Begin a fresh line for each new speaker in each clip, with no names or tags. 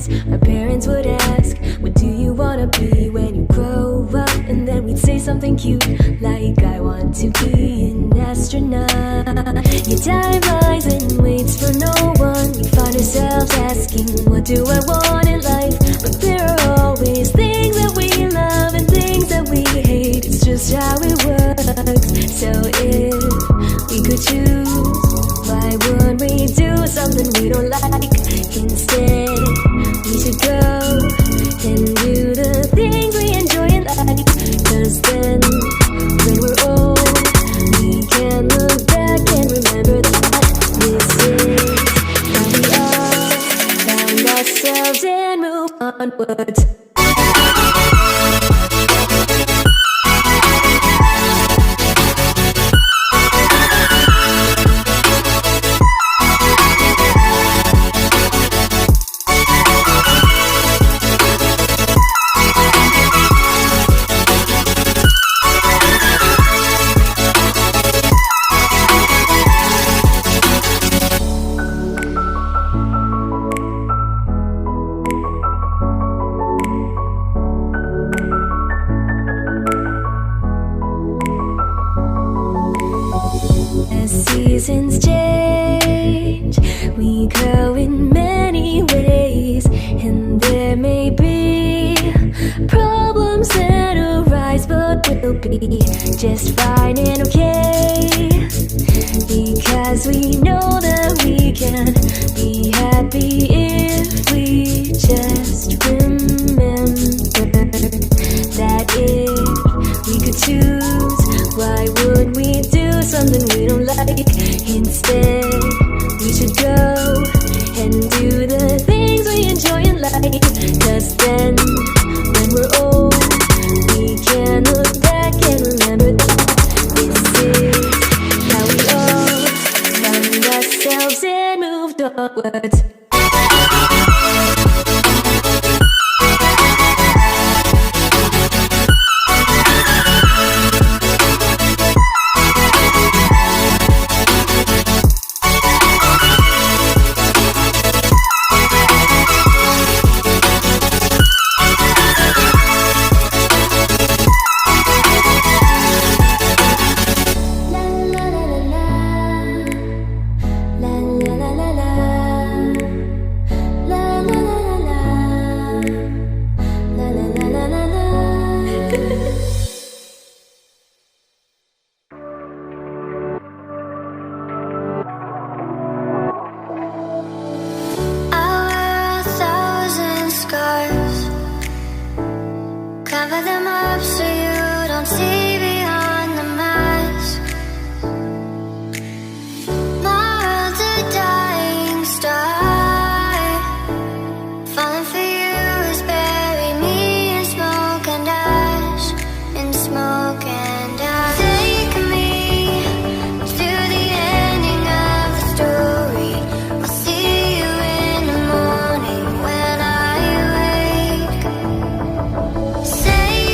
days, our parents would ask, what do you wanna be when you grow up? And then we'd say something cute, like I want to be an astronaut. Your time flies and waits for no one. We find ourselves asking, what do I want in life? But there are always things that we love and things that we hate. It's just how it works. So if we could choose, why would we do something we don't like? Instead, we should go and do the things we enjoy and like. Cause then, when we're old, we can look back and remember that this is how we all found ourselves and move onwards. Seasons change, we grow in many ways, and there may be problems that arise, but we'll be just fine and okay, because we know that we can be happy if we just remember that if we could choose, why would we do something we don't like? Instead, we should go and do the things we enjoy and like. Cause then, when we're old, we can look back and remember that this is how we all found ourselves and moved onwards.
Cover them up so you don't see beyond the mask. My world's a dying star. Falling for you is bury me in smoke and ash. In smoke and ash. Take me to the ending of the story. I'll see you in the morning when I wake. Say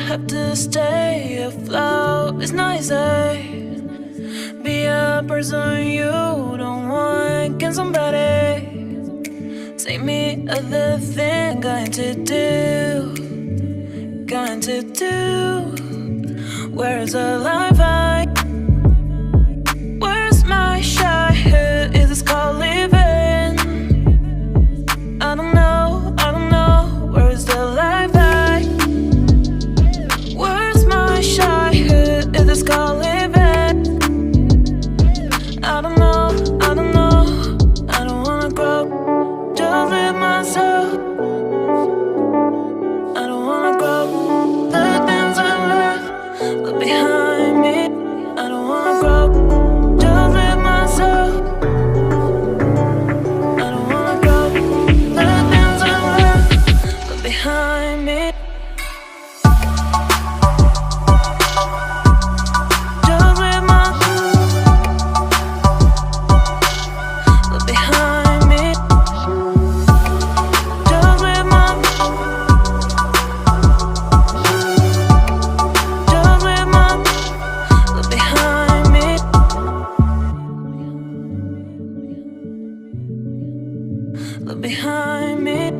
have to stay afloat. It's not easy. Be a person you don't want. Can somebody take me other thing? Going to do. Where's the life I? Where's my childhood? Is this called living? I don't know. Where's the life I? Where's my childhood? Is this called living? I don't know. I don't wanna grow. Just live myself. I don't wanna grow. The things I left behind me. I don't wanna grow. Just live myself. I don't wanna grow. The things I left behind me. Just live behind me. Just live behind me. Look behind me.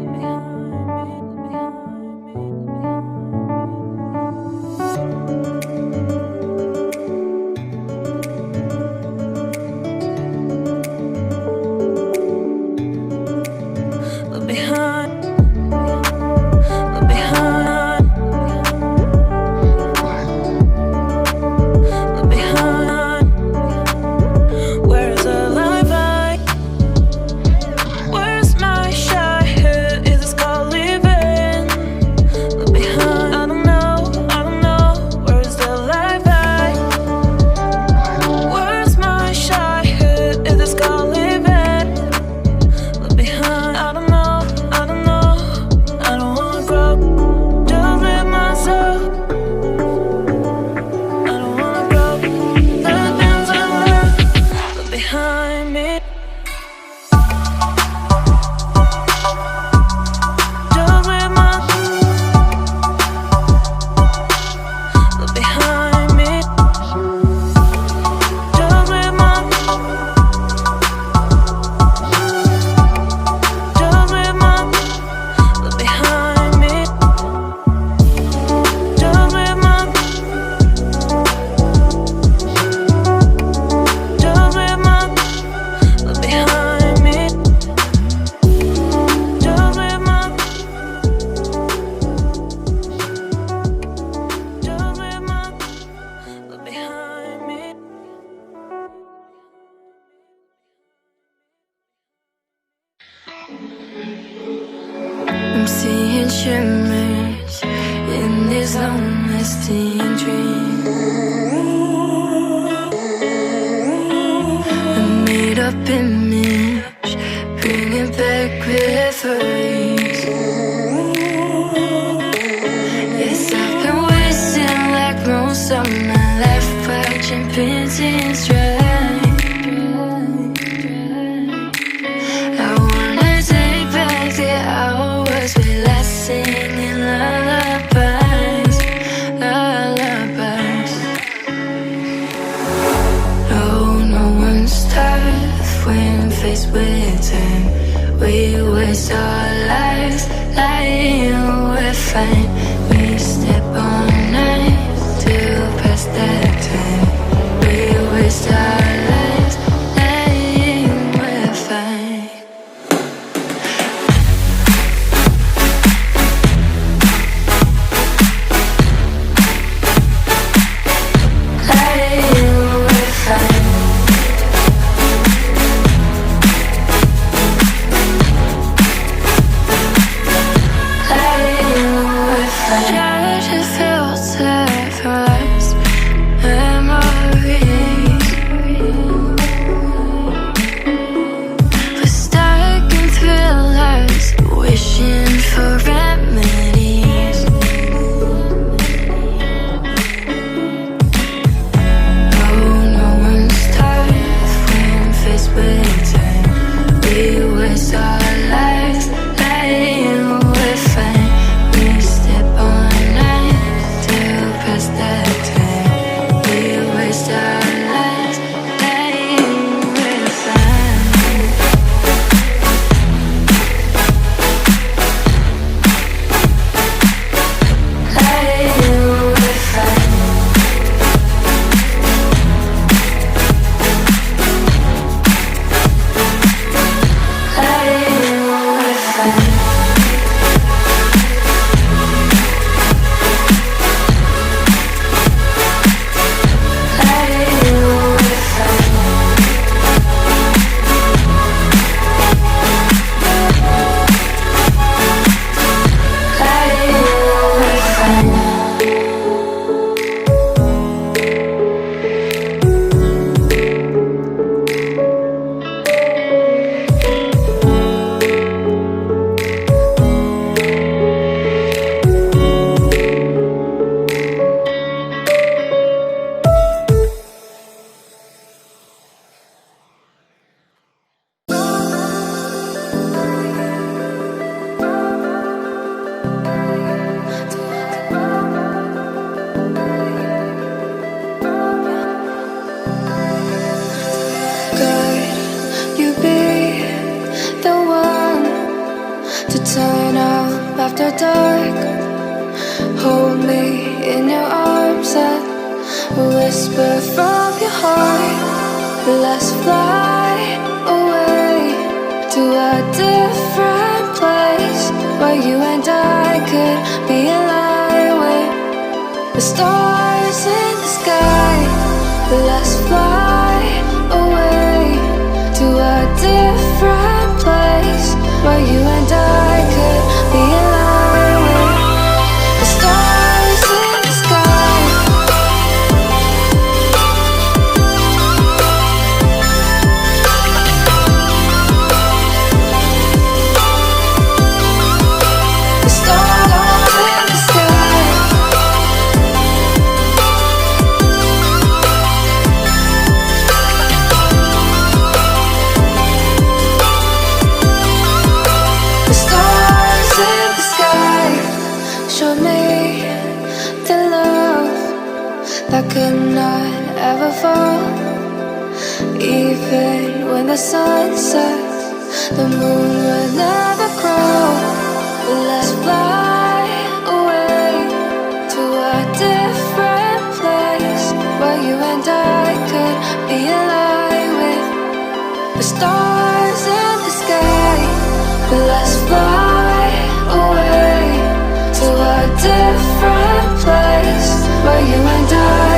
Look behind. Look behind. Look behind. Where's the life I? Where's my childhood? Is this called living? Look behind. I don't know. Where's the life I? Where's my childhood? Is this called living? Look behind. I don't know. I don't wanna grow. Just live myself. I don't wanna grow. The things I left behind me. Just live behind me. Just live behind me. Just live behind me. Just live behind me.
I'm seeing shimmers in these long-lasting dreams. A made-up image, bringing back memories. Yes, I've been wasting like most of my life watching painting strike. I wanna take back the hours we last singing lullabies. No one's tough when faced with time. We waste our lives lying we're fine. We step on knives to pass that time. We waste our lives lying we're fine. Lying we're fine.
dark. Hold me in your arms and whisper from your heart. Let's fly away to a different place where you and I could be aligned with the stars in the sky. Let's fly away to a different place where you and I could be aligned with the stars in the sky. The stars in the sky. The stars in the sky show me the love that could not ever fall. Even when the sun sets, the moon will never grow. Let's fly away to a different place where you and I could be aligned with the stars in the sky. Let's fly away to a different place where you and I